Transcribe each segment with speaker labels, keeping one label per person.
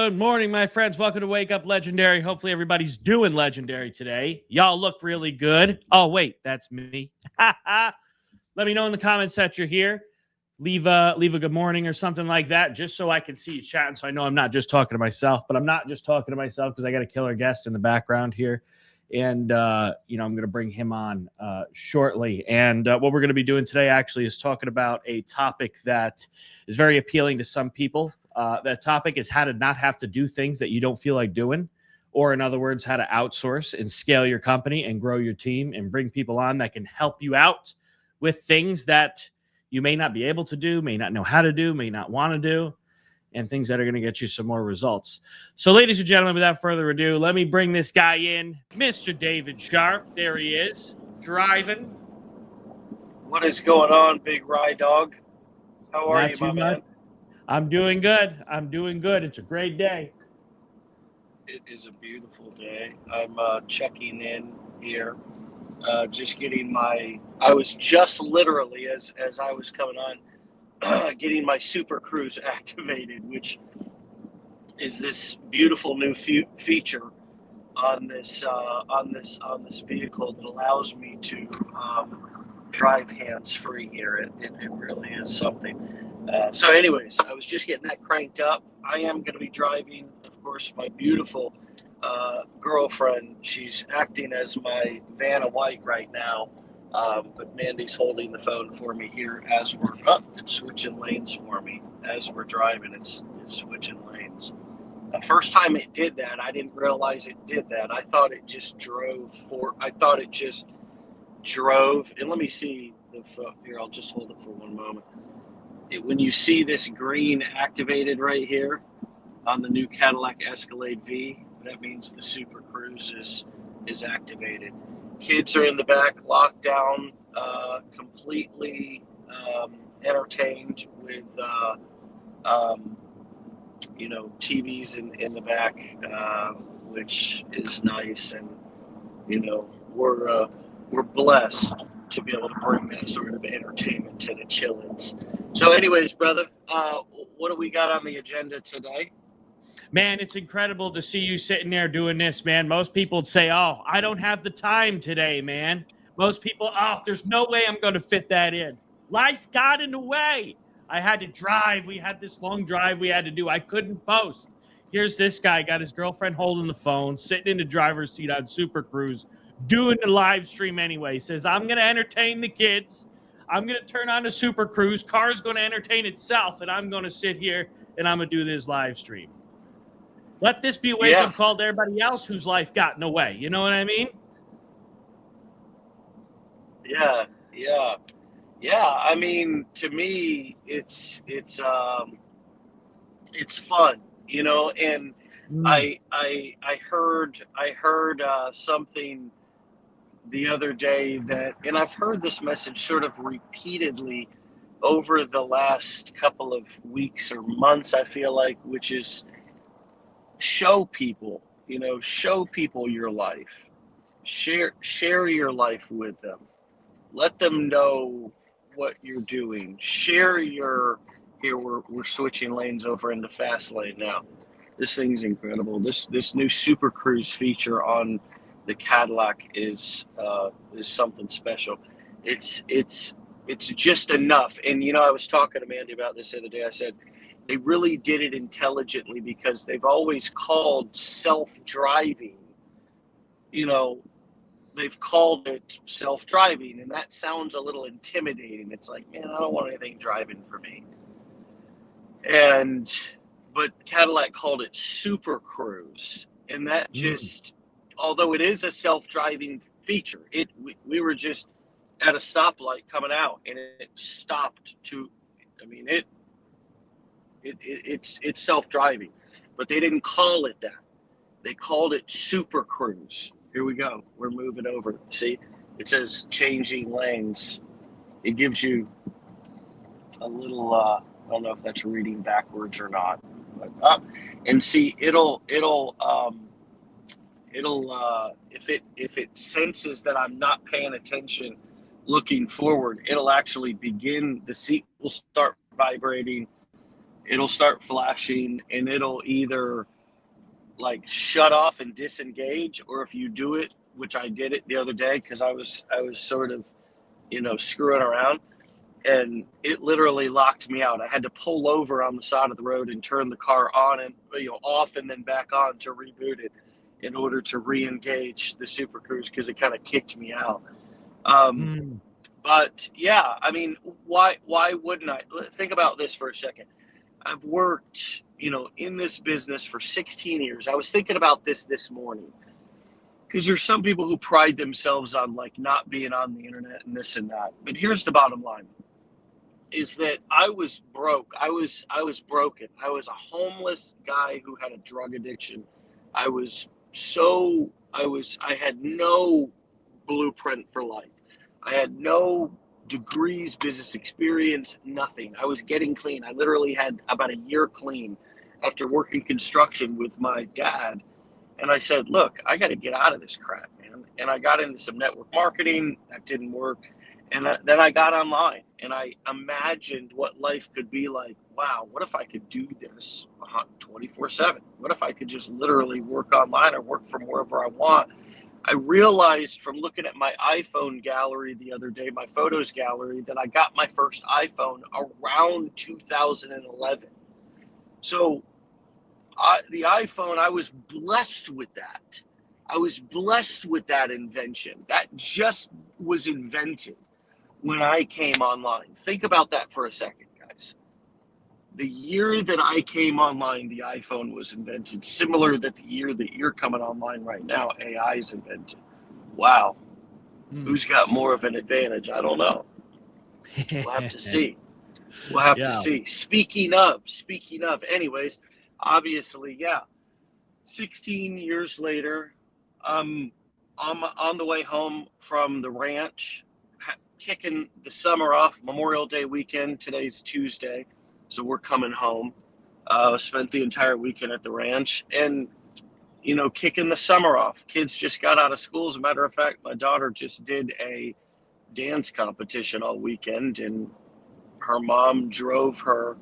Speaker 1: Good morning, my friends. Welcome to Wake Up Legendary. Hopefully everybody's doing legendary today. Y'all look really good. Oh, wait, that's me. Let me know in the comments that you're here. Leave a good morning or something like that, just so I can see you chatting, so I know I'm not just talking to myself. But I'm not just talking to myself because I got a killer guest in the background here. And, I'm going to bring him on shortly. And what we're going to be doing today actually is talking about a topic that is very appealing to some people. That topic is how to not have to do things that you don't feel like doing, or in other words, how to outsource and scale your company and grow your team and bring people on that can help you out with things that you may not be able to do, may not know how to do, may not want to do, and things that are going to get you some more results. So, ladies and gentlemen, without further ado, let me bring this guy in, Mr. David Sharpe. There he is, driving.
Speaker 2: What is going on, Big Rye Dog? How are you, my man?
Speaker 1: I'm doing good. It's a great day.
Speaker 2: It is a beautiful day. I'm checking in here, just getting I was just literally, as I was coming on, getting my Super Cruise activated, which is this beautiful new feature on this vehicle that allows me to drive hands-free here. It really is something. So anyways, I was just getting that cranked up. I am going to be driving, of course, my beautiful girlfriend. She's acting as my Vanna White right now, but Mandy's holding the phone for me here as we're it's switching lanes for me as we're driving. It's switching lanes. The first time it did that, I didn't realize it did that. I thought it just drove and let me see the phone here. I'll just hold it for one moment. When you see this green activated right here on the new Cadillac Escalade V, that means the Super Cruise is activated. Kids are in the back, locked down, completely entertained with TVs in the back, which is nice, and we're blessed to be able to bring that sort of entertainment to the chillins. So anyways, brother, what do we got on the agenda today?
Speaker 1: Man, it's incredible to see you sitting there doing this, man. Most people would say, oh, I don't have the time today, man. Most people, oh, there's no way I'm going to fit that in. Life got in the way. I had to drive. We had this long drive we had to do. I couldn't post. Here's this guy, got his girlfriend holding the phone, sitting in the driver's seat on Super Cruise, doing the live stream anyway. Says, I'm going to entertain the kids. I'm going to turn on the Super Cruise. Car's going to entertain itself, and I'm going to sit here, and I'm going to do this live stream. Let this be a wake-up call to everybody else whose life got in the way. You know what I mean?
Speaker 2: Yeah. I mean, to me, it's fun, and I heard something the other day and I've heard this message sort of repeatedly over the last couple of weeks or months, I feel like, which is show people your life, share your life with them, let them know what you're doing, share here we're switching lanes over into fast lane now. This thing's incredible. This new Super Cruise feature on the Cadillac is something special. It's just enough. And I was talking to Mandy about this the other day. I said they really did it intelligently, because they've always called self-driving. They've called it self-driving, and that sounds a little intimidating. It's like, man, I don't want anything driving for me. But Cadillac called it Super Cruise, and that just, although it is a self-driving feature, we were just at a stoplight coming out, and it stopped it's self-driving, but they didn't call it that. They called it Super Cruise. Here we go. We're moving over. See, it says changing lanes. It gives you a little, I don't know if that's reading backwards or not, but and see, it'll if it senses that I'm not paying attention, looking forward, it'll actually begin. The seat will start vibrating. It'll start flashing, and it'll either like shut off and disengage, or if you do it, which I did it the other day because I was sort of, screwing around, and it literally locked me out. I had to pull over on the side of the road and turn the car on and off and then back on to reboot it in order to re-engage the Super Cruise because it kind of kicked me out. But yeah, I mean, why wouldn't I? Think about this for a second. I've worked, in this business for 16 years. I was thinking about this morning because there's some people who pride themselves on like not being on the internet and this and that. But here's the bottom line is that I was broke. I was broken. I was a homeless guy who had a drug addiction. I had no blueprint for life. I had no degrees, business experience, nothing. I was getting clean. I literally had about a year clean after working construction with my dad. And I said, look, I got to get out of this crap, man. And I got into some network marketing. That didn't work. And then I got online and I imagined what life could be like. Wow, what if I could do this 24/7? What if I could just literally work online or work from wherever I want? I realized from looking at my iPhone gallery the other day, my photos gallery, that I got my first iPhone around 2011. So the iPhone, I was blessed with that. I was blessed with that invention. That just was invented when I came online. Think about that for a second, guys. The year that I came online, the iPhone was invented, similar that the year that you're coming online right now, AI is invented. Wow. Who's got more of an advantage? I don't know. We'll have to see. We'll have to see. Speaking of, anyways, obviously, 16 years later, I'm on the way home from the ranch, kicking the summer off, Memorial Day weekend. Today's Tuesday. So we're coming home. Spent the entire weekend at the ranch and, kicking the summer off. Kids just got out of school. As a matter of fact, my daughter just did a dance competition all weekend and her mom drove her.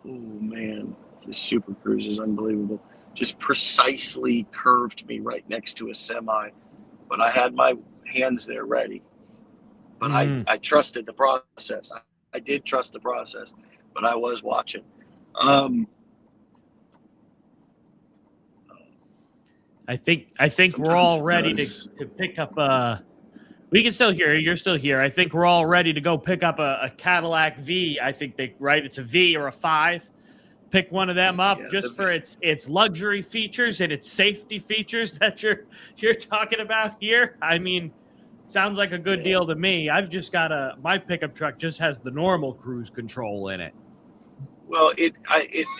Speaker 2: Oh, man, this Super Cruise is unbelievable. Just precisely curved me right next to a semi. But I had my hands there ready. But I trusted the process. I did trust the process. But I was watching.
Speaker 1: I think we're all ready to pick up we can still hear you. You're still here. I think we're all ready to go pick up a Cadillac V. I think it's a V or a 5. Pick one of them up just for its luxury features and its safety features that you're talking about here. I mean, sounds like a good deal to me. I've just got my pickup truck just has the normal cruise control in it.
Speaker 2: Well, it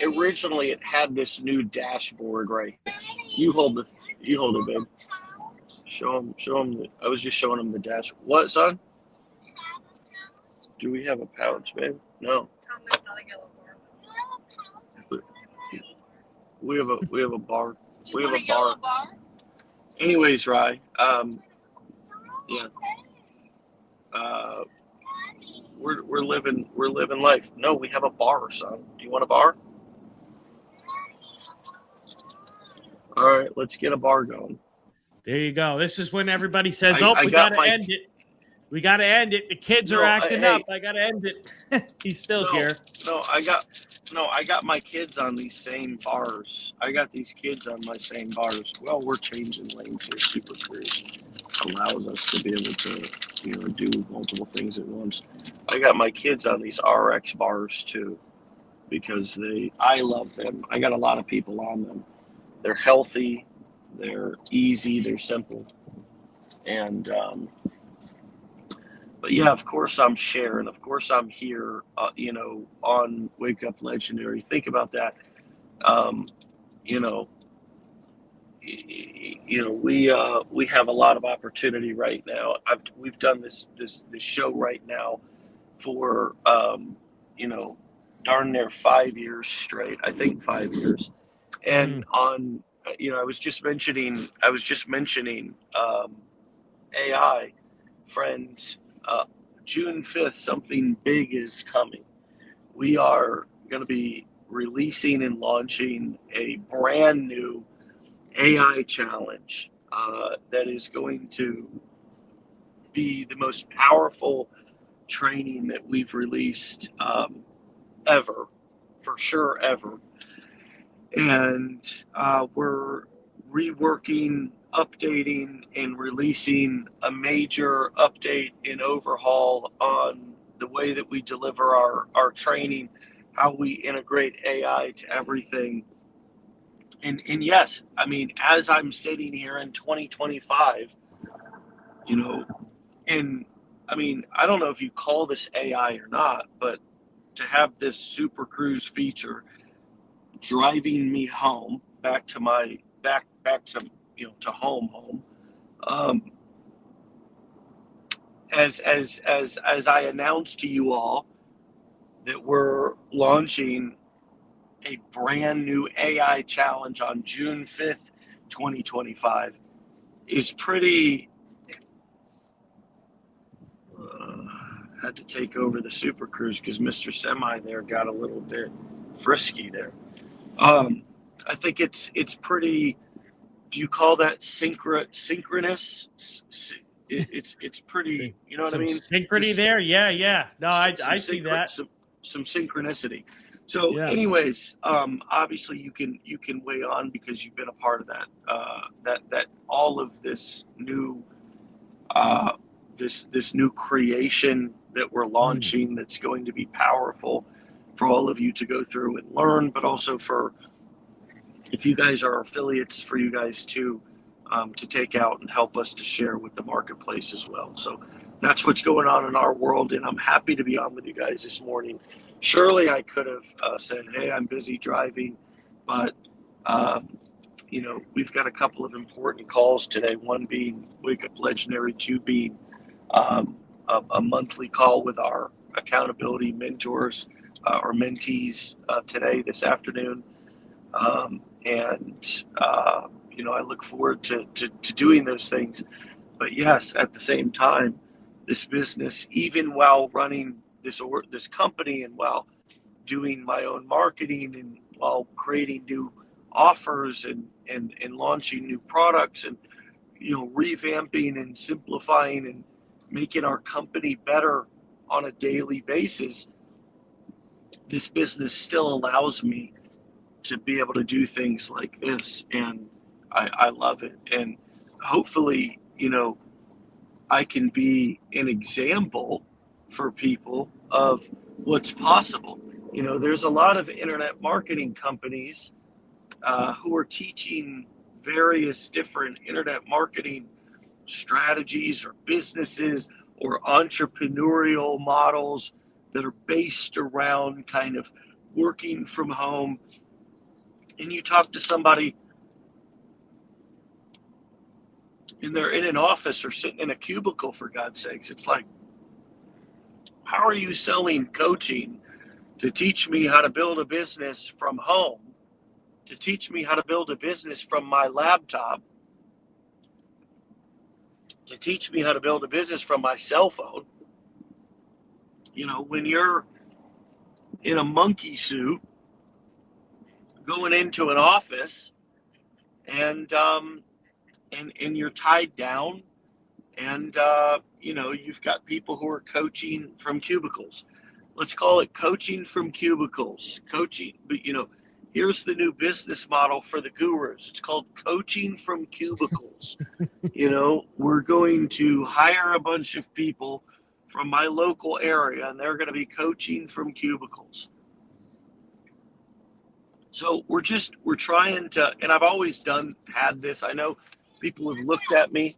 Speaker 2: originally had this new dashboard right here. You hold it, babe. Show him. I was just showing him the dash. What, son? Do we have a pouch, babe? No. We have a bar. We have a bar. Anyways, Rye. We're living life. No, we have a bar, son. Do you want a bar? All right, let's get a bar going.
Speaker 1: There you go. This is when everybody says, we gotta end it. We gotta end it. The kids are acting up. I gotta end it. He's still here.
Speaker 2: I got my kids on these same bars. I got these kids on my same bars. Well, we're changing lanes here. Super Cruise allows us to be able to, do multiple things at once. I got my kids on these RX bars too, because I love them. I got a lot of people on them. They're healthy, they're easy, they're simple, and but yeah, of course I'm sharing. Of course I'm here, on Wake Up Legendary. Think about that. We have a lot of opportunity right now. We've done this show right now for darn near 5 years straight. I think 5 years, and on I was just mentioning AI, friends. June 5th, something big is coming. We are going to be releasing and launching a brand new AI challenge that is going to be the most powerful training that we've released ever, for sure, ever. And we're reworking, updating, and releasing a major update and overhaul on the way that we deliver our training, how we integrate AI to everything. And yes, I mean, as I'm sitting here in 2025, you know, and I mean, I don't know if you call this AI or not, but to have this Super Cruise feature driving me home back to my back to to home, as I announced to you all that we're launching a brand new AI challenge on June 5th, 2025, is pretty. Had to take over the Super Cruise because Mr. Semi there got a little bit frisky there. I think it's pretty. Do you call that synchronous? It's pretty. You know what I mean?
Speaker 1: Synchrony there, yeah. No, I see that.
Speaker 2: Some synchronicity. So, anyways, obviously you can weigh on because you've been a part of that. That all of this new this new creation that we're launching that's going to be powerful for all of you to go through and learn, but also for, if you guys are affiliates, for you guys to take out and help us to share with the marketplace as well. So that's what's going on in our world, and I'm happy to be on with you guys this morning. Surely I could have said, hey, I'm busy driving, but we've got a couple of important calls today, one being Wake Up Legendary, two being a monthly call with our accountability mentors or mentees this afternoon. I look forward to doing those things. But yes, at the same time, this business, even while running this company and while doing my own marketing and while creating new offers and launching new products and revamping and simplifying and making our company better on a daily basis, this business still allows me to be able to do things like this, and I love it. And hopefully, I can be an example for people of what's possible. There's a lot of internet marketing companies who are teaching various different internet marketing strategies or businesses or entrepreneurial models that are based around kind of working from home. And you talk to somebody and they're in an office or sitting in a cubicle, for God's sakes. It's like, how are you selling coaching to teach me how to build a business from home, to teach me how to build a business from my laptop, to teach me how to build a business from my cell phone? When you're in a monkey suit going into an office and you're tied down, and you've got people who are coaching from cubicles. Let's call it coaching from cubicles. Coaching, but here's the new business model for the gurus. It's called coaching from cubicles. We're going to hire a bunch of people from my local area, and they're going to be coaching from cubicles. So we're trying to, and I've always had this. I know people have looked at me.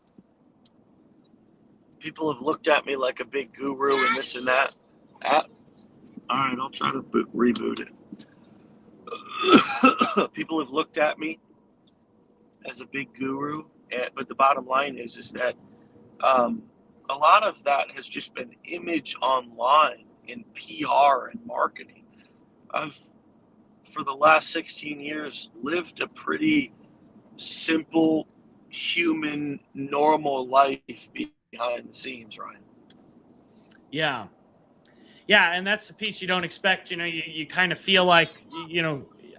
Speaker 2: People have looked at me like a big guru and this and that. All right, I'll try to reboot it. People have looked at me as a big guru, but the bottom line is that a lot of that has just been image online in PR and marketing. I've, for the last 16 years, lived a pretty simple, human, normal life behind the scenes, Ryan.
Speaker 1: Yeah. Yeah, and that's the piece you don't expect. You kind of feel like,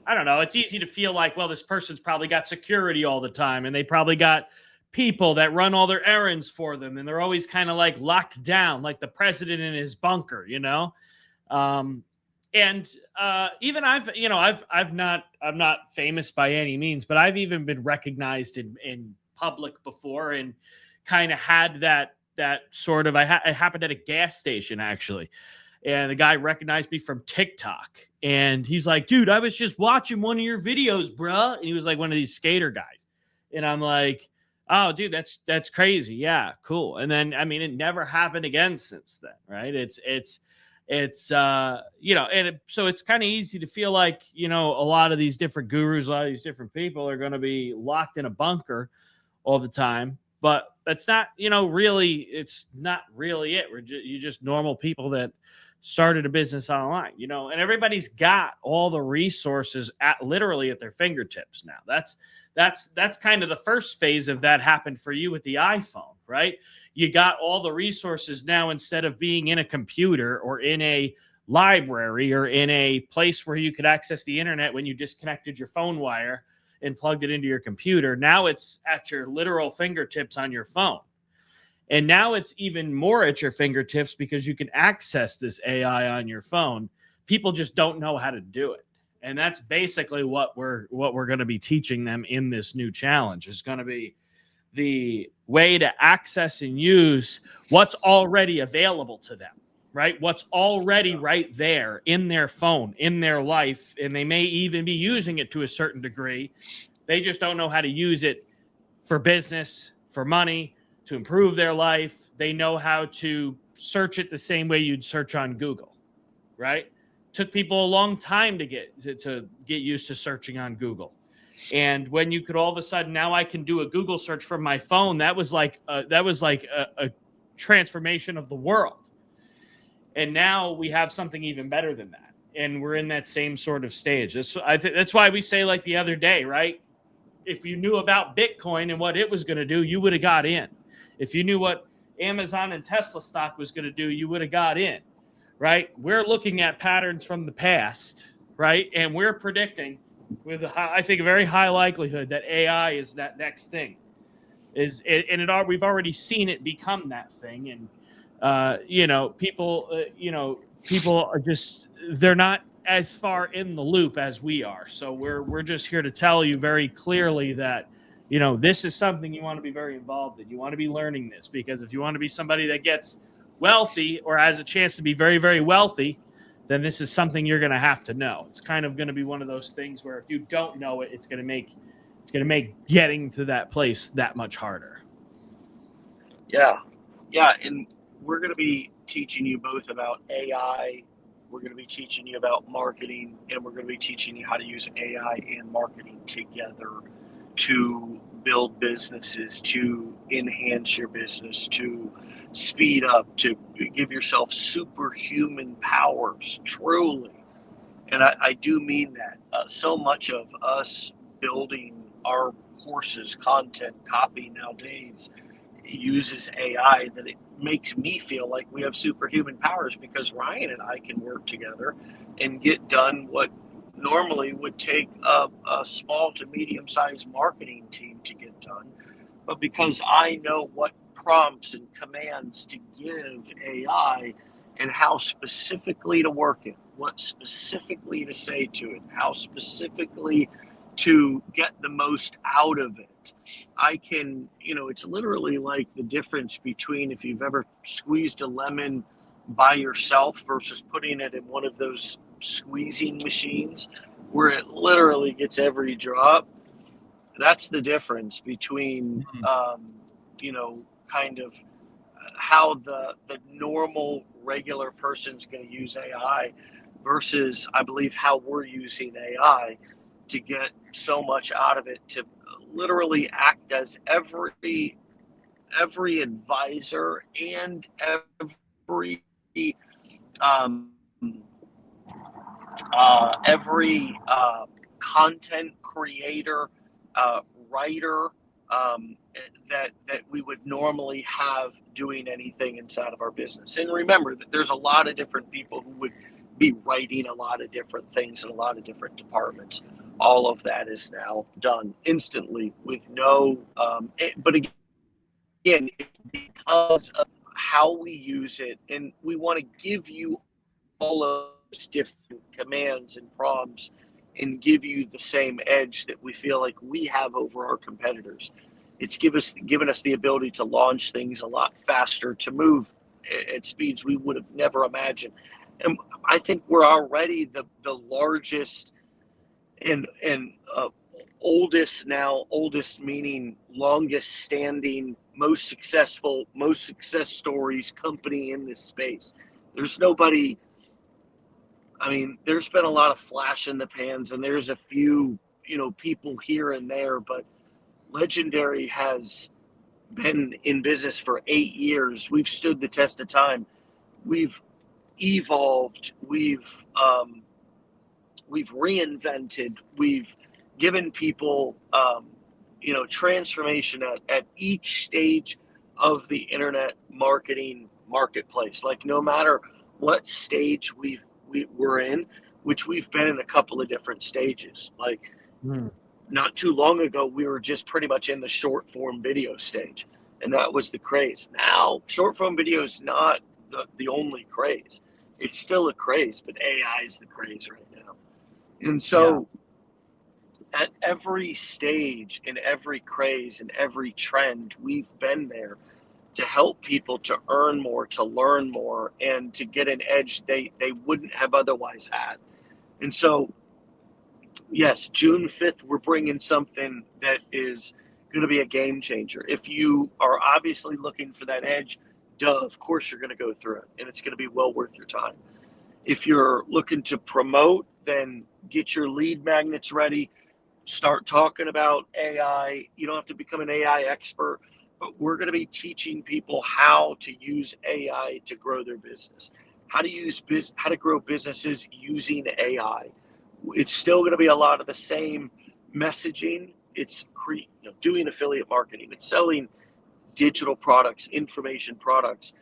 Speaker 1: I don't know. It's easy to feel like, well, this person's probably got security all the time, and they probably got people that run all their errands for them, and they're always kind of like locked down, like the president in his bunker. And even I'm not famous by any means, but I've even been recognized in public before, and kind of had that sort of. It happened at a gas station actually, and the guy recognized me from TikTok, and he's like, "Dude, I was just watching one of your videos, bruh." And he was like one of these skater guys, and I'm like, "Oh, dude, that's crazy. Yeah, cool." And then, I mean, it never happened again since then, right? So it's kind of easy to feel like, a lot of these different gurus, a lot of these different people are going to be locked in a bunker all the time, but that's not, it's not really it. You're just normal people that started a business online, and everybody's got all the resources literally at their fingertips now. That's kind of the first phase of that happened for you with the iPhone, right? You got all the resources now, instead of being in a computer or in a library or in a place where you could access the internet when you disconnected your phone wire and plugged it into your computer. Now it's at your literal fingertips on your phone. And now it's even more at your fingertips because you can access this AI on your phone. People just don't know how to do it. And that's basically what we're going to be teaching them in this new challenge. Is going to be the way to access and use what's already available to them, right? What's already right there in their phone, in their life, and they may even be using it to a certain degree. They just don't know how to use it for business, for money, to improve their life. They know how to search it the same way you'd search on Google, right? Took people a long time to get used to searching on Google. And when you could all of a sudden, now I can do a Google search from my phone, that was like a transformation of the world. And now we have something even better than that. And we're in that same sort of stage. That's why we say, like the other day, right? If you knew about Bitcoin and what it was going to do, you would have got in. If you knew what Amazon and Tesla stock was going to do, you would have got in, right? We're looking at patterns from the past, right? And we're predicting with, I think, a very high likelihood that AI is that next thing. We've already seen it become that thing. And people are just, they're not as far in the loop as we are. So we're just here to tell you very clearly that, this is something you want to be very involved in. You want to be learning this, because if you want to be somebody that gets wealthy or has a chance to be very, very wealthy, then this is something you're going to have to know. It's kind of going to be one of those things where if you don't know it, it's going to make getting to that place that much harder.
Speaker 2: Yeah. And we're going to be teaching you both about AI. We're going to be teaching you about marketing, and we're going to be teaching you how to use AI and marketing together to build businesses, to enhance your business, to speed up, to give yourself superhuman powers, truly. And I do mean that. So much of us building our courses, content, copy nowadays uses AI that it makes me feel like we have superhuman powers, because Ryan and I can work together and get done what normally would take a small to medium-sized marketing team to get done. But because I know what prompts and commands to give AI and how specifically to work it, what specifically to say to it, how specifically to get the most out of it, I can, it's literally like the difference between if you've ever squeezed a lemon by yourself versus putting it in one of those squeezing machines where it literally gets every drop. That's the difference between, kind of how the normal regular person's going to use AI versus, I believe, how we're using AI to get so much out of it, to literally act as every advisor and every content creator, writer, that we would normally have doing anything inside of our business. And remember that there's a lot of different people who would be writing a lot of different things in a lot of different departments. All of that is now done instantly with no, but again, it's because of how we use it. And we want to give you all of those different commands and prompts and give you the same edge that we feel like we have over our competitors. It's given us the ability to launch things a lot faster, to move at speeds we would have never imagined. And I think we're already the largest and oldest meaning longest standing, most success stories company in this space. There's nobody. I mean, there's been a lot of flash in the pans, and there's a few, people here and there, but Legendary has been in business for 8 years. We've stood the test of time. We've evolved. We've reinvented. We've given people, transformation at each stage of the internet marketing marketplace. Like, no matter what stage we're in, which we've been in a couple of different stages. Like, not too long ago, we were just pretty much in the short form video stage, and that was the craze. Now, short form video is not the only craze. It's still a craze, but AI is the craze right now. And so at every stage, in every craze, in every trend, we've been there to help people to earn more, to learn more, and to get an edge they wouldn't have otherwise had. And so, yes, June 5th, we're bringing something that is going to be a game changer. If you are obviously looking for that edge, of course you're going to go through it, and it's going to be well worth your time. If you're looking to promote, then get your lead magnets ready. Start talking about AI. You don't have to become an AI expert, but we're going to be teaching people how to use AI to grow their business, how to grow businesses using AI. It's still going to be a lot of the same messaging. It's doing affiliate marketing. It's selling digital products, information products,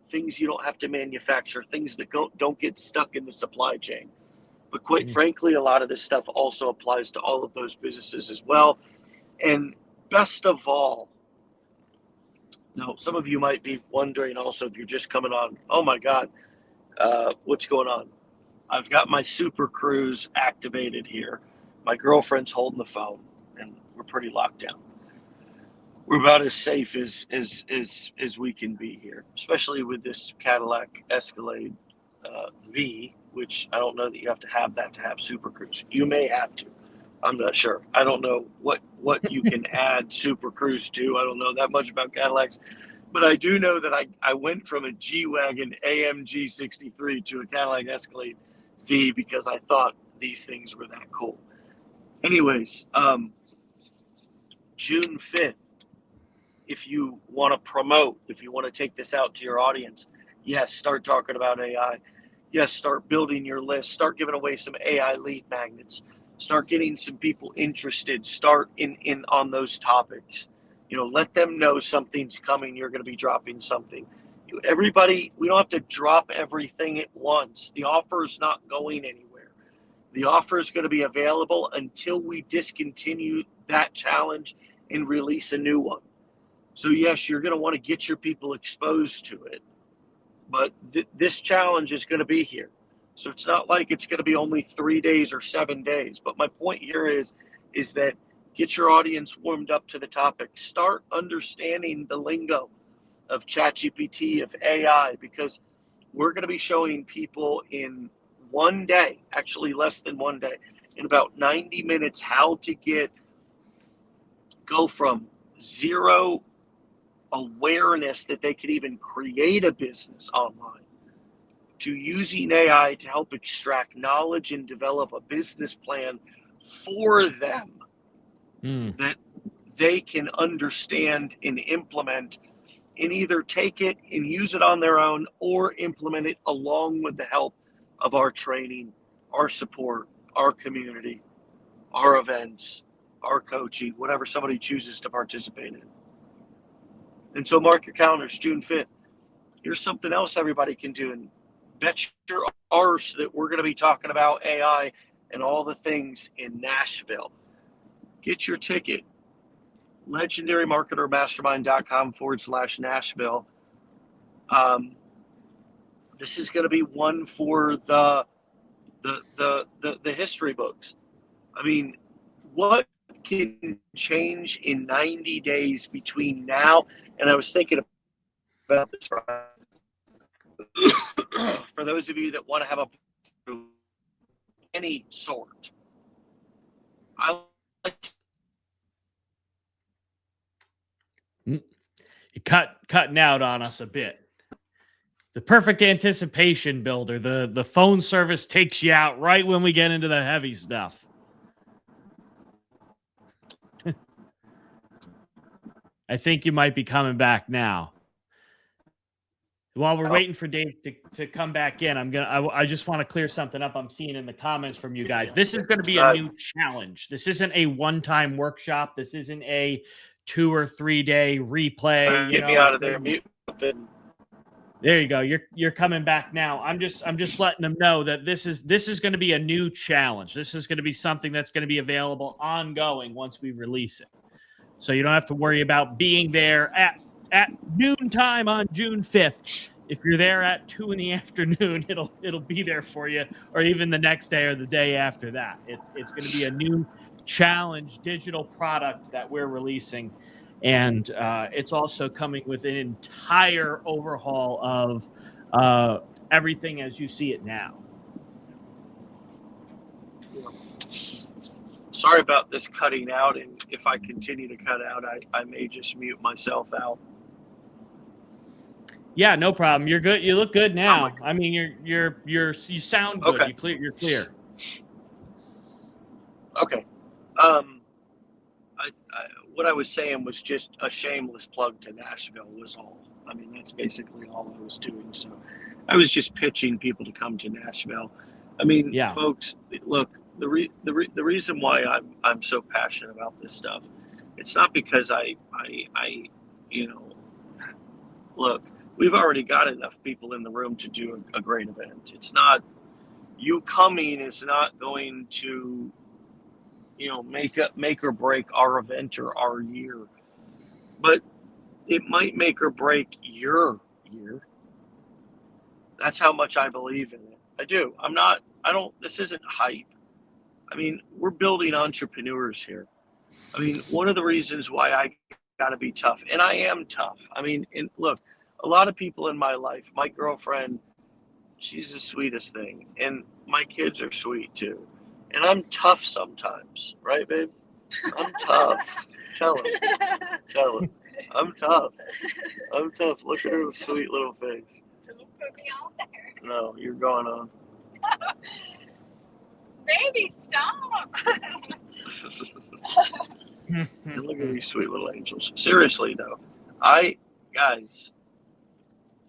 Speaker 2: things you don't have to manufacture, things that don't get stuck in the supply chain. But quite frankly, a lot of this stuff also applies to all of those businesses as well. And best of all, now, some of you might be wondering also, if you're just coming on, oh my God, what's going on? I've got my Super Cruise activated here. My girlfriend's holding the phone, and we're pretty locked down. We're about as safe as we can be here, especially with this Cadillac Escalade V, which I don't know that you have to have Super Cruise. You may have to. I'm not sure. I don't know what you can add Super Cruise to. I don't know that much about Cadillacs, but I do know that I went from a G-Wagon AMG 63 to a Cadillac Escalade V because I thought these things were that cool. Anyways, June 5th, if you want to promote, if you want to take this out to your audience, yes, start talking about AI. Yes, start building your list. Start giving away some AI lead magnets. Start getting some people interested. Start in on those topics. Let them know something's coming. You're going to be dropping something. Everybody, we don't have to drop everything at once. The offer is not going anywhere. The offer is going to be available until we discontinue that challenge and release a new one. So yes, you're going to want to get your people exposed to it, but this challenge is going to be here. So it's not like it's going to be only 3 days or 7 days. But my point here is that get your audience warmed up to the topic. Start understanding the lingo of ChatGPT, of AI, because we're going to be showing people in 1 day, actually less than 1 day, in about 90 minutes, how to go from zero awareness that they could even create a business online to using AI to help extract knowledge and develop a business plan for them that they can understand and implement, and either take it and use it on their own or implement it along with the help of our training, our support, our community, our events, our coaching, whatever somebody chooses to participate in. And so mark your calendars, June 5th. Here's something else everybody can do. And bet your arse that we're going to be talking about AI and all the things in Nashville. Get your ticket. legendarymarketermastermind.com/Nashville. This is going to be one for the history books. I mean, what can change in 90 days between now? And I was thinking about this, right? For those of you that want to have any sort, I like
Speaker 1: you're cutting out on us a bit. The perfect anticipation builder. The phone service takes you out right when we get into the heavy stuff. I think you might be coming back now. While we're waiting for Dave to come back in, I just want to clear something up I'm seeing in the comments from you guys. This is going to be a new challenge. This isn't a one-time workshop. This isn't a 2 or 3 day replay.
Speaker 2: Get me out of there. Mute.
Speaker 1: There you go. You're coming back now. I'm just letting them know that this is going to be a new challenge. This is going to be something that's going to be available ongoing once we release it. So you don't have to worry about being there at noontime on June 5th. If you're there at 2 p.m, it'll be there for you, or even the next day or the day after that. It's going to be a new challenge digital product that we're releasing. And it's also coming with an entire overhaul of everything as you see it now.
Speaker 2: Sorry about this cutting out, and if I continue to cut out, I may just mute myself out.
Speaker 1: Yeah, no problem. You're good. You look good now. I mean, you sound good.
Speaker 2: Okay.
Speaker 1: You're clear.
Speaker 2: Okay. What I was saying was just a shameless plug to Nashville was all. I mean, that's basically all I was doing. So I was just pitching people to come to Nashville. I mean,
Speaker 1: yeah.
Speaker 2: Folks, look, the reason why I'm so passionate about this stuff, it's not because I look, we've already got enough people in the room to do a great event. It's not, you coming is not going to, make or break our event or our year, but it might make or break your year. That's how much I believe in it. I do. This isn't hype. I mean, we're building entrepreneurs here. I mean, one of the reasons why I got to be tough, and I am tough. I mean, and look, a lot of people in my life, my girlfriend, she's the sweetest thing, and my kids are sweet too. And I'm tough sometimes, right, babe? I'm tough. Tell him. I'm tough. Look at her sweet little face.
Speaker 3: Don't put me out there.
Speaker 2: No, you're going on.
Speaker 3: Baby, stop.
Speaker 2: And look at these sweet little angels. Seriously, though, guys,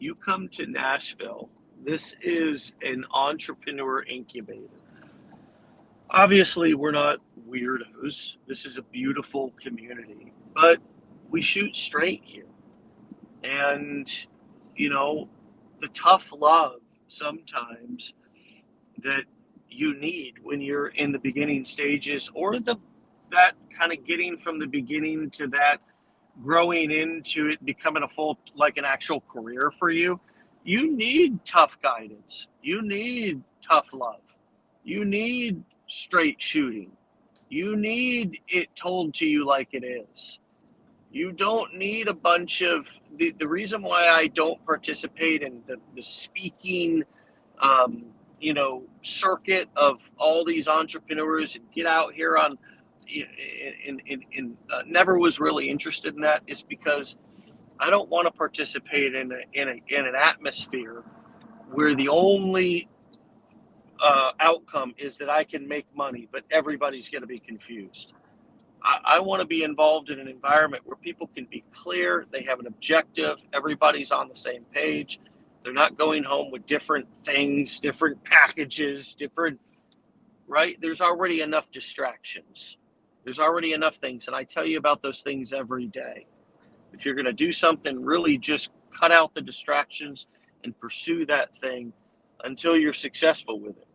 Speaker 2: you come to Nashville. This is an entrepreneur incubator. Obviously, we're not weirdos. This is a beautiful community, but we shoot straight here. And, the tough love sometimes that you need when you're in the beginning stages, or that kind of getting from the beginning to that growing into it becoming an actual career for you, you need tough guidance. You need tough love. You need straight shooting. You need it told to you like it is. You don't need a bunch of the reason why I don't participate in the speaking circuit of all these entrepreneurs and get out here on never was really interested in that, is because I don't want to participate in an atmosphere where the only outcome is that I can make money, but everybody's going to be confused. I want to be involved in an environment where people can be clear, they have an objective, everybody's on the same page. They're not going home with different things, different packages, right? There's already enough distractions. There's already enough things, and I tell you about those things every day. If you're going to do something, really just cut out the distractions and pursue that thing until you're successful with it.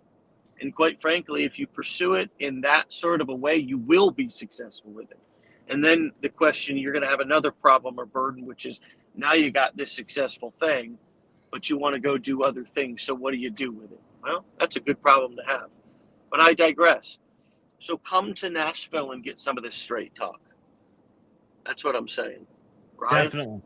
Speaker 2: And quite frankly, if you pursue it in that sort of a way, you will be successful with it. And then the question, you're going to have another problem or burden, which is now you got this successful thing, but you want to go do other things. So what do you do with it? Well, that's a good problem to have. But I digress. So come to Nashville and get some of this straight talk. That's what I'm saying. Ryan?
Speaker 1: Definitely.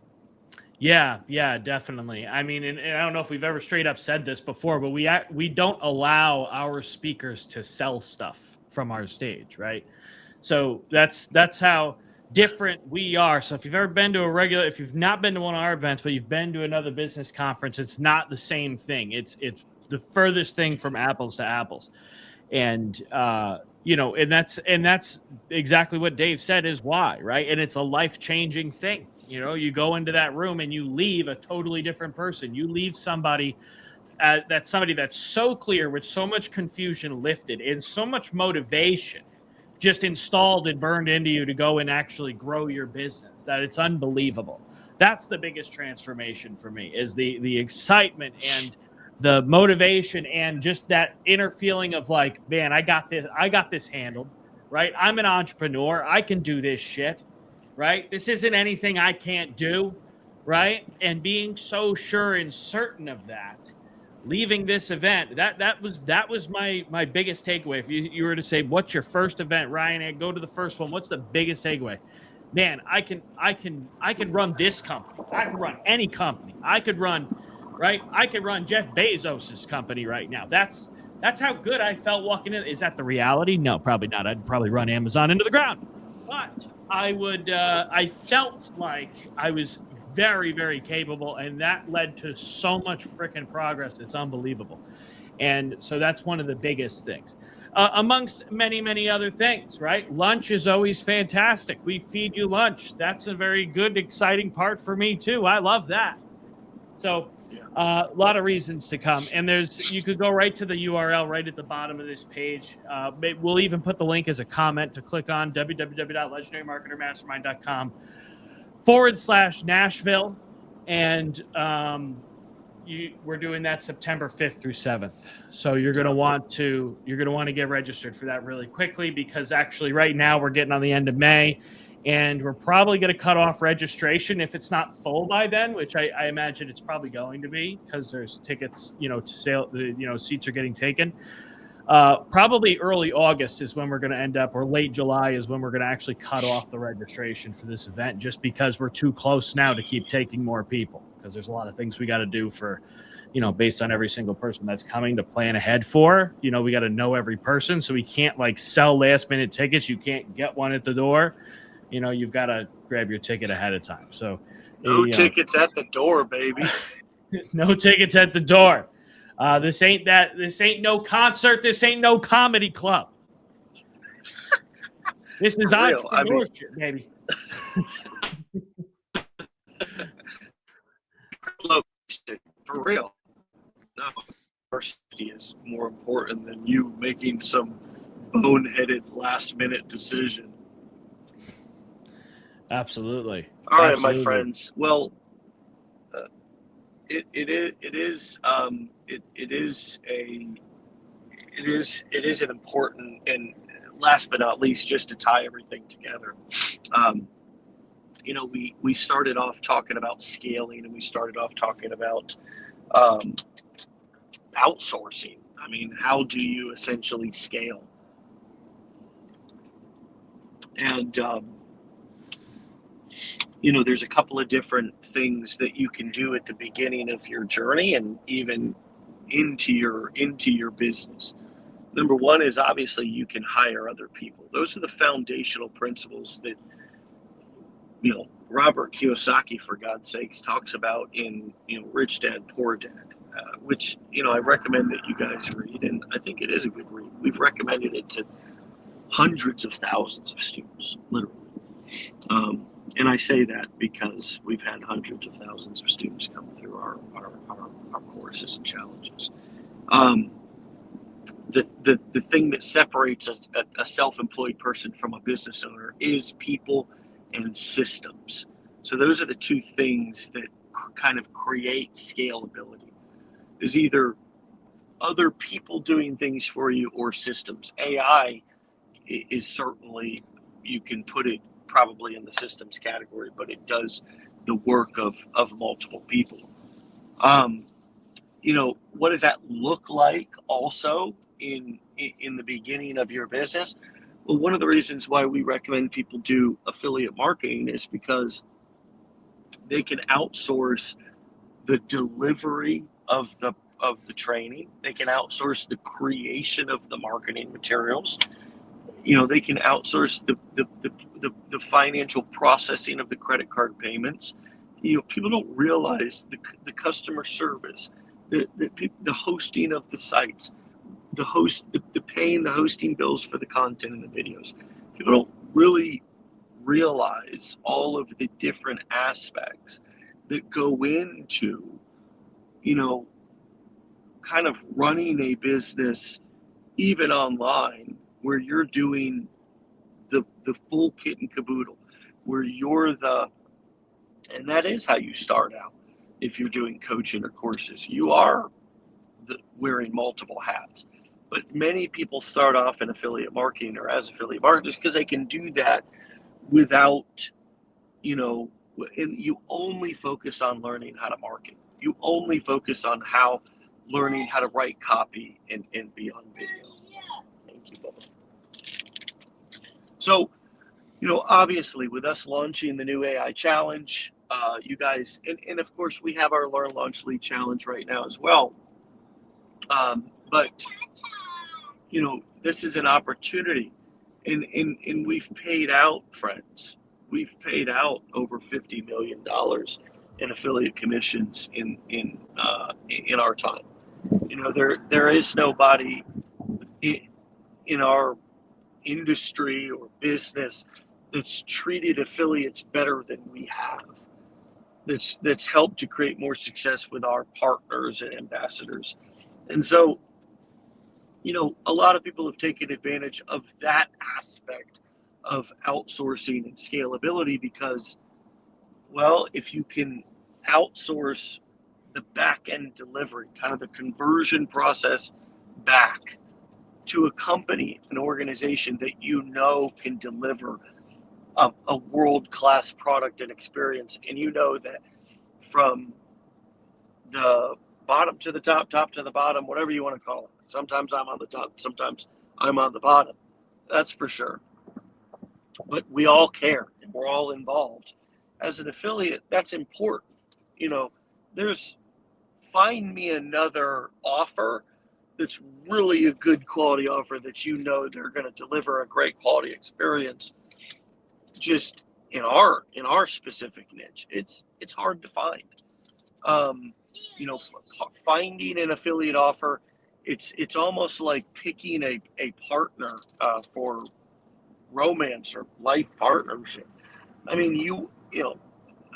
Speaker 1: Yeah, definitely. I mean, and I don't know if we've ever straight up said this before, but we don't allow our speakers to sell stuff from our stage, right? So that's how different we are. So if you've ever been to if you've not been to one of our events, but you've been to another business conference, it's not the same thing. It's the furthest thing from apples to apples. And and that's exactly what Dave said is why, right? And it's a life-changing thing. You go into that room and you leave a totally different person. You leave somebody that's so clear, with so much confusion lifted and so much motivation just installed and burned into you to go and actually grow your business, that it's unbelievable. That's the biggest transformation for me, is the excitement and the motivation and just that inner feeling of like, man, I got this handled, right? I'm an entrepreneur. I can do this shit, right? This isn't anything I can't do, right? And being so sure and certain of that, leaving this event, that was my biggest takeaway. If you were to say, what's your first event, Ryan, go to the first one. What's the biggest takeaway? Man, I can run this company. I can run any company. I could run Jeff Bezos's company right now. That's how good I felt walking in. Is that the reality? No, probably not. I'd probably run Amazon into the ground. But I felt like I was very, very capable, and that led to so much freaking progress. It's unbelievable. And so that's one of the biggest things. Amongst many, many other things, right? Lunch is always fantastic. We feed you lunch. That's a very good, exciting part for me too. I love that. So a lot of reasons to come. And you could go right to the URL right at the bottom of this page. We'll even put the link as a comment to click on www.legendarymarketermastermind.com/Nashville. And we're doing that September 5th through 7th. So you're going to want to get registered for that really quickly, because actually right now we're getting on the end of May, and we're probably going to cut off registration if it's not full by then, which I imagine it's probably going to be, because there's tickets, to sale, seats are getting taken. Probably early August is when we're going to end up, or late July is when we're going to actually cut off the registration for this event, just because we're too close now to keep taking more people, because there's a lot of things we got to do for, based on every single person that's coming, to plan ahead for. We got to know every person, so we can't sell last minute tickets. You can't get one at the door. You've got to grab your ticket ahead of time. So
Speaker 2: no tickets at the door, baby.
Speaker 1: No tickets at the door. This ain't no concert. This ain't no comedy club. This is entrepreneurship, baby.
Speaker 2: For real. No, safety is more important than you making some boneheaded last-minute decision.
Speaker 1: Absolutely.
Speaker 2: All right, my friends. Well, it is an important, and last but not least, just to tie everything together. We started off talking about scaling, and we started off talking about outsourcing. I mean, how do you essentially scale? And there's a couple of different things that you can do at the beginning of your journey, and even into your business. Number one is, obviously, you can hire other people. Those are the foundational principles that Robert Kiyosaki, for God's sakes, talks about in Rich Dad Poor Dad, which I recommend that you guys read, and I think it is a good read. We've recommended it to hundreds of thousands of students, literally. And I say that because we've had hundreds of thousands of students come through our courses and challenges. the thing that separates a self-employed person from a business owner is people and systems. So those are the two things that kind of create scalability, is either other people doing things for you or systems. AI is certainly, you can put it probably in the systems category, but it does the work of multiple people. What does that look like also in the beginning of your business? Well, one of the reasons why we recommend people do affiliate marketing is because they can outsource the delivery of the training. They can outsource the creation of the marketing materials. They can outsource the financial processing of the credit card payments. People don't realize the customer service, the hosting of the sites, the paying the hosting bills for the content and the videos. People don't really realize all of the different aspects that go into, kind of running a business, even online, where you're doing the full kit and caboodle, where and that is how you start out. If you're doing coaching or courses, you are wearing multiple hats. But many people start off in affiliate marketing or as affiliate marketers because they can do that without, and you only focus on learning how to market. You only focus on learning how to write copy and be on video. Thank you, Bubba. So, obviously with us launching the new AI challenge, you guys, and of course we have our Learn, Launch, Lead challenge right now as well. But, this is an opportunity, and we've paid out, friends. We've paid out over $50 million in affiliate commissions in our time. There is nobody in our industry or business that's treated affiliates better than we have. That's helped to create more success with our partners and ambassadors. And so, a lot of people have taken advantage of that aspect of outsourcing and scalability because, well, if you can outsource the back end delivery, kind of the conversion process back to a company, an organization that can deliver a world-class product and experience, and that from the bottom to the top, top to the bottom, whatever you want to call it. Sometimes I'm on the top, sometimes I'm on the bottom. That's for sure. But we all care and we're all involved. As an affiliate, that's important. Find me another offer that's really a good quality offer that they're going to deliver a great quality experience. Just in our specific niche, it's hard to find. Finding an affiliate offer, it's almost like picking a partner for romance or life partnership. I mean,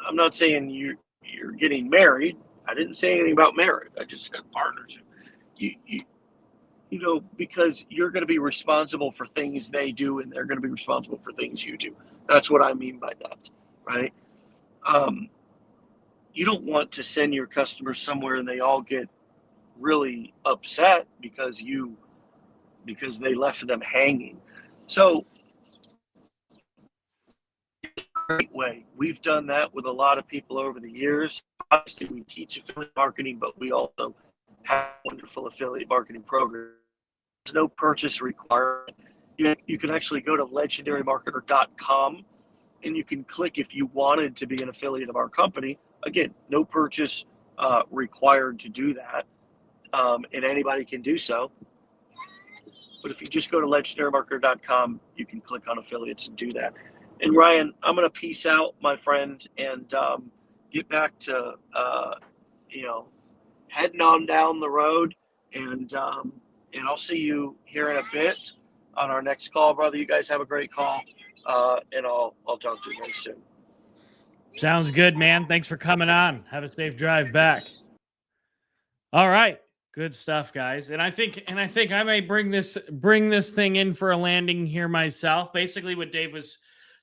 Speaker 2: I'm not saying you're getting married. I didn't say anything about marriage. I just said partnership. Because you're going to be responsible for things they do, and they're going to be responsible for things you do. That's what I mean by that, right? You don't want to send your customers somewhere and they all get really upset because they left them hanging. So, great way. We've done that with a lot of people over the years. Obviously, we teach affiliate marketing, but we also have a wonderful affiliate marketing program. There's no purchase requirement. You can actually go to legendarymarketer.com and you can click if you wanted to be an affiliate of our company. Again, no purchase required to do that, and anybody can do so. But if you just go to legendarymarketer.com, you can click on affiliates and do that. And Ryan, I'm going to peace out, my friend, and get back to heading on down the road, and I'll see you here in a bit on our next call, brother. You guys have a great call, and I'll talk to you guys soon.
Speaker 1: Sounds good, man. Thanks for coming on. Have a safe drive back. All right. Good stuff, guys. And I think I may bring this thing in for a landing here myself. Basically, what Dave was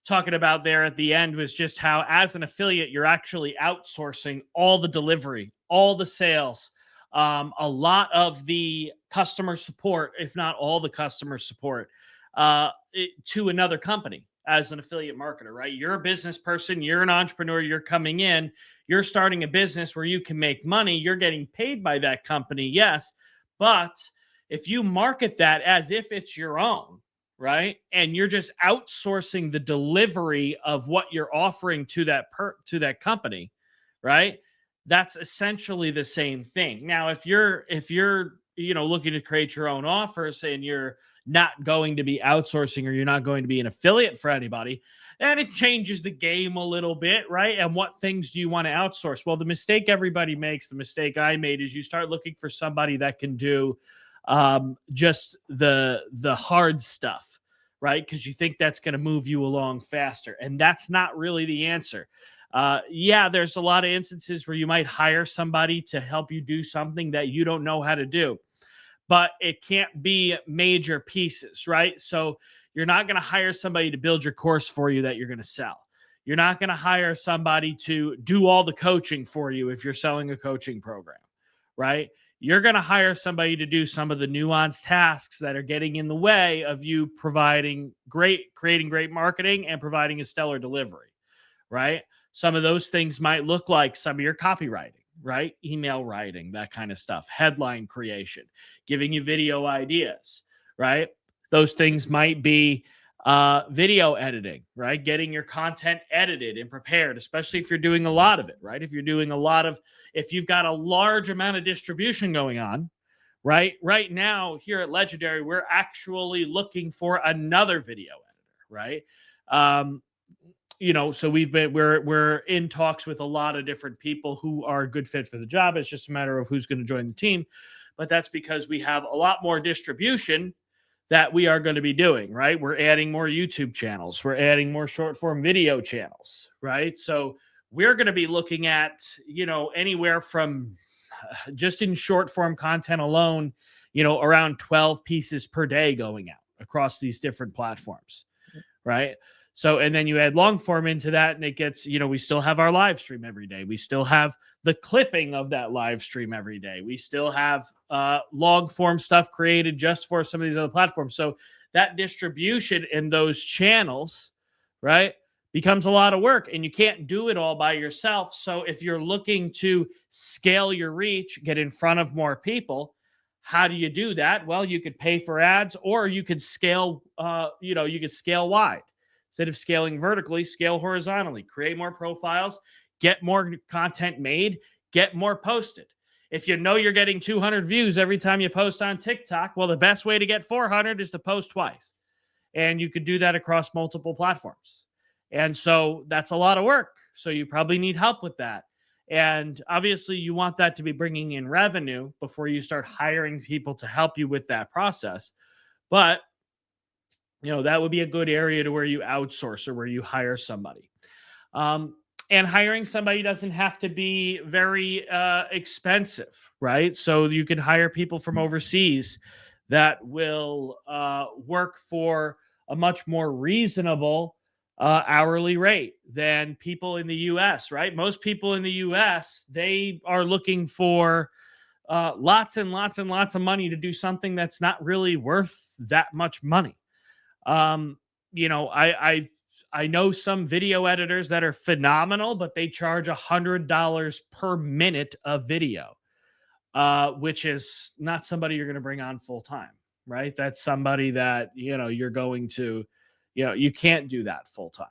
Speaker 1: talking about there at the end was just how, as an affiliate, you're actually outsourcing all the delivery, all the sales, a lot of the customer support, if not all the customer support, to another company as an affiliate marketer, right? You're a business person, you're an entrepreneur, you're coming in, you're starting a business where you can make money, you're getting paid by that company, yes, but if you market that as if it's your own, right, and you're just outsourcing the delivery of what you're offering to that company, right, that's essentially the same thing. Now, if you're looking to create your own offers and you're not going to be outsourcing, or you're not going to be an affiliate for anybody, and it changes the game a little bit, right? And what things do you want to outsource? Well, the mistake everybody makes, the mistake I made, is you start looking for somebody that can do just the hard stuff, right? Because you think that's going to move you along faster. And that's not really the answer. Yeah, there's a lot of instances where you might hire somebody to help you do something that you don't know how to do, but it can't be major pieces, right? So you're not going to hire somebody to build your course for you that you're going to sell. You're not going to hire somebody to do all the coaching for you if you're selling a coaching program, right? You're going to hire somebody to do some of the nuanced tasks that are getting in the way of you creating great marketing and providing a stellar delivery, right? Some of those things might look like some of your copywriting, right? Email writing, that kind of stuff, headline creation, giving you video ideas, right? Those things might be video editing, right? Getting your content edited and prepared, especially if you're doing a lot of it, right? If you've got a large amount of distribution going on, right? Right now here at Legendary, we're actually looking for another video editor, right? So we're in talks with a lot of different people who are a good fit for the job. It's just a matter of who's going to join the team. But that's because we have a lot more distribution that we are going to be doing, right? We're adding more YouTube channels. We're adding more short form video channels, right? So we're going to be looking at, anywhere from just in short form content alone, around 12 pieces per day going out across these different platforms, right? So, and then you add long form into that, and it gets, we still have our live stream every day. We still have the clipping of that live stream every day. We still have long form stuff created just for some of these other platforms. So that distribution in those channels, right, becomes a lot of work, and you can't do it all by yourself. So if you're looking to scale your reach, get in front of more people, how do you do that? Well, you could pay for ads, or you could scale, you could scale wide. Instead of scaling vertically, scale horizontally, create more profiles, get more content made, get more posted. If you know you're getting 200 views every time you post on TikTok, well, the best way to get 400 is to post twice. And you could do that across multiple platforms. And so that's a lot of work. So you probably need help with that. And obviously you want that to be bringing in revenue before you start hiring people to help you with that process. But that would be a good area to where you outsource or where you hire somebody. And hiring somebody doesn't have to be very expensive, right? So you can hire people from overseas that will work for a much more reasonable hourly rate than people in the U.S., right? Most people in the U.S., they are looking for lots and lots and lots of money to do something that's not really worth that much money. I know some video editors that are phenomenal, but they charge $100 per minute of video, which is not somebody you're going to bring on full time, right? That's somebody that, you're going to, you can't do that full time,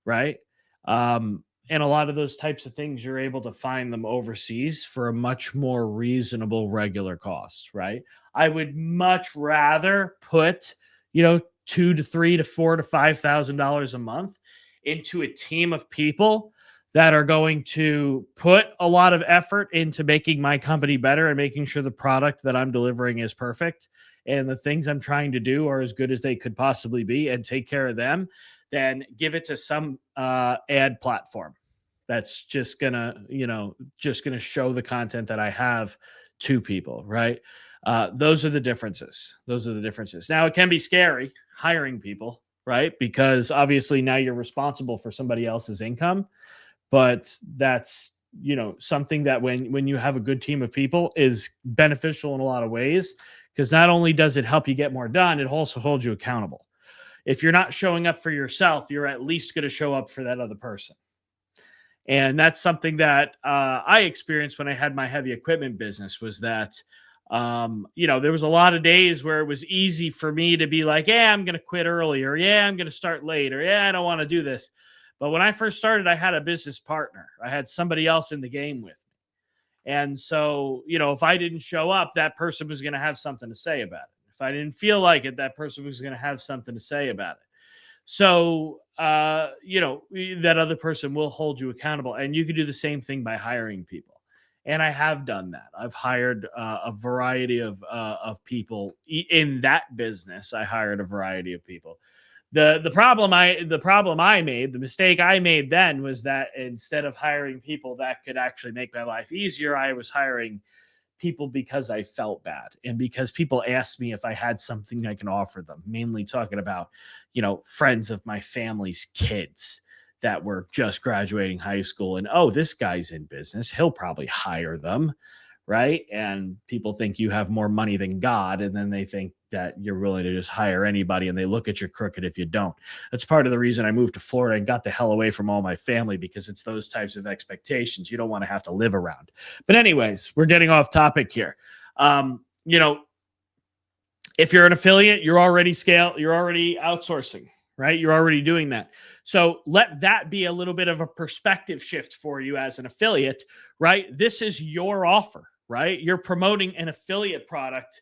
Speaker 1: right? And a lot of those types of things, you're able to find them overseas for a much more reasonable regular cost, right? I would much rather put, $2,000 to $3,000 to $4,000 to $5,000 a month into a team of people that are going to put a lot of effort into making my company better and making sure the product that I'm delivering is perfect and the things I'm trying to do are as good as they could possibly be, and take care of them, then give it to some ad platform that's just gonna show the content that I have to people, right? Those are the differences. Now, it can be scary hiring people, right? Because obviously now you're responsible for somebody else's income, but that's, something that when you have a good team of people is beneficial in a lot of ways, because not only does it help you get more done, it also holds you accountable. If you're not showing up for yourself, you're at least going to show up for that other person. And that's something that I experienced when I had my heavy equipment business, was that, there was a lot of days where it was easy for me to be like, yeah, I'm going to quit early, or yeah, I'm going to start late, or yeah, I don't want to do this. But when I first started, I had a business partner. I had somebody else in the game with me. And so, if I didn't show up, that person was going to have something to say about it. If I didn't feel like it, that person was going to have something to say about it. So, that other person will hold you accountable, and you can do the same thing by hiring people. And I have done that. I've hired a variety of people in that business. I hired a variety of people. The mistake I made then was that instead of hiring people that could actually make my life easier, I was hiring people because I felt bad, and because people asked me if I had something I can offer them, mainly talking about, friends of my family's kids that were just graduating high school, and, oh, this guy's in business, he'll probably hire them, right? And people think you have more money than God, and then they think that you're willing to just hire anybody, and they look at you crooked if you don't. That's part of the reason I moved to Florida and got the hell away from all my family, because it's those types of expectations you don't want to have to live around. But anyways, we're getting off topic here. If you're an affiliate, you're already outsourcing, right? You're already doing that. So let that be a little bit of a perspective shift for you as an affiliate, right? This is your offer, right? You're promoting an affiliate product.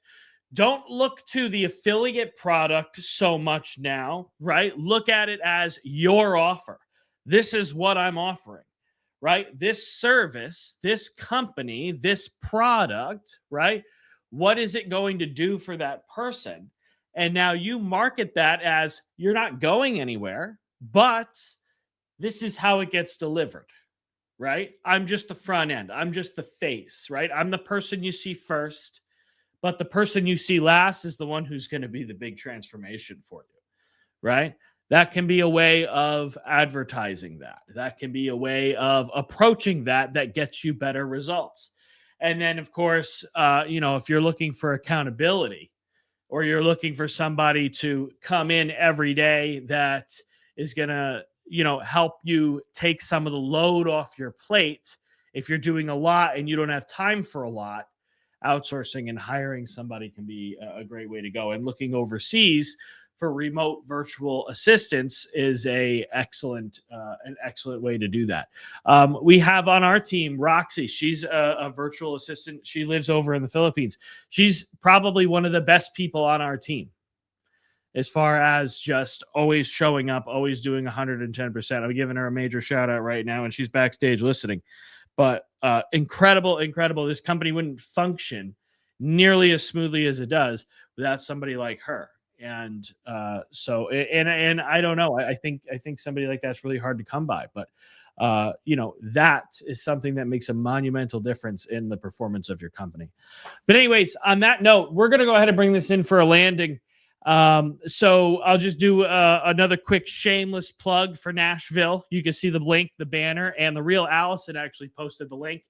Speaker 1: Don't look to the affiliate product so much now, right? Look at it as your offer. This is what I'm offering, right? This service, this company, this product, right? What is it going to do for that person? And now you market that as, you're not going anywhere, but this is how it gets delivered, right? I'm just the front end. I'm just the face, right? I'm the person you see first, but the person you see last is the one who's going to be the big transformation for you, right? That can be a way of advertising that. That can be a way of approaching that gets you better results. And then, of course, if you're looking for accountability, or you're looking for somebody to come in every day that is going to, help you take some of the load off your plate. If you're doing a lot and you don't have time for a lot, outsourcing and hiring somebody can be a great way to go. And looking overseas for remote virtual assistants is an excellent way to do that. We have on our team Roxy. She's a virtual assistant. She lives over in the Philippines. She's probably one of the best people on our team, as far as just always showing up, always doing 110%. I'm giving her a major shout out right now, and she's backstage listening. But incredible. This company wouldn't function nearly as smoothly as it does without somebody like her. And so I don't know. I think somebody like that's really hard to come by. But that is something that makes a monumental difference in the performance of your company. But anyways, on that note, we're going to go ahead and bring this in for a landing. So I'll just do another quick shameless plug for Nashville. You can see the link, the banner, and the real Allison actually posted the link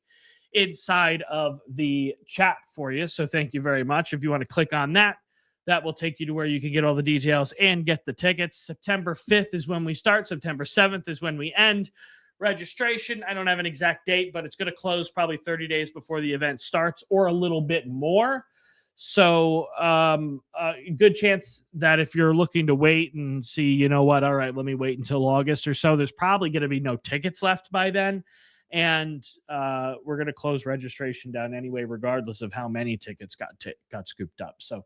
Speaker 1: inside of the chat for you. So thank you very much. If you want to click on that, that will take you to where you can get all the details and get the tickets. September 5th is when we start. September 7th is when we end registration. I don't have an exact date, but it's going to close probably 30 days before the event starts, or a little bit more. So good chance that if you're looking to wait and see, all right, let me wait until August or so, there's probably going to be no tickets left by then. And we're going to close registration down anyway, regardless of how many tickets got scooped up. So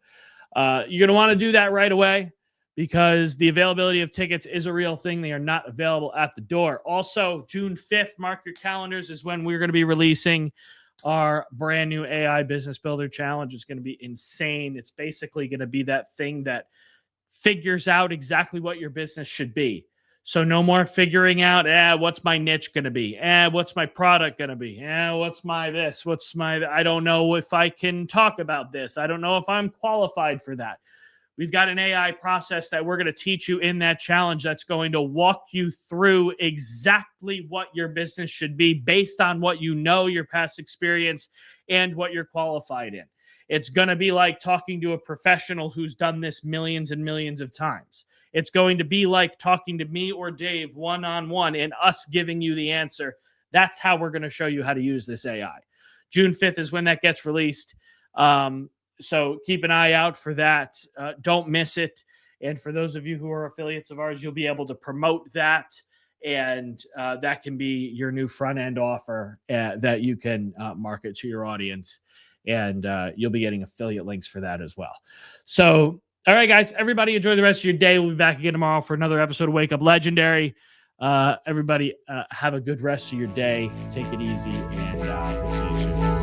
Speaker 1: you're going to want to do that right away, because the availability of tickets is a real thing. They are not available at the door. Also, June 5th, mark your calendars, is when we're going to be releasing our brand new AI Business Builder Challenge. It's going to be insane. It's basically going to be that thing that figures out exactly what your business should be. So no more figuring out, what's my niche going to be? What's my product going to be? What's my this? I don't know if I can talk about this. I don't know if I'm qualified for that. We've got an AI process that we're going to teach you in that challenge that's going to walk you through exactly what your business should be based on what you know, your past experience, and what you're qualified in. It's going to be like talking to a professional who's done this millions and millions of times. It's going to be like talking to me or Dave one-on-one and us giving you the answer. That's how we're going to show you how to use this AI. June 5th is when that gets released. So keep an eye out for that. Don't miss it. And for those of you who are affiliates of ours, you'll be able to promote that. And that can be your new front end offer that you can market to your audience. And you'll be getting affiliate links for that as well. So, all right, guys, everybody enjoy the rest of your day. We'll be back again tomorrow for another episode of Wake Up Legendary. Everybody have a good rest of your day. Take it easy, and we'll see you soon.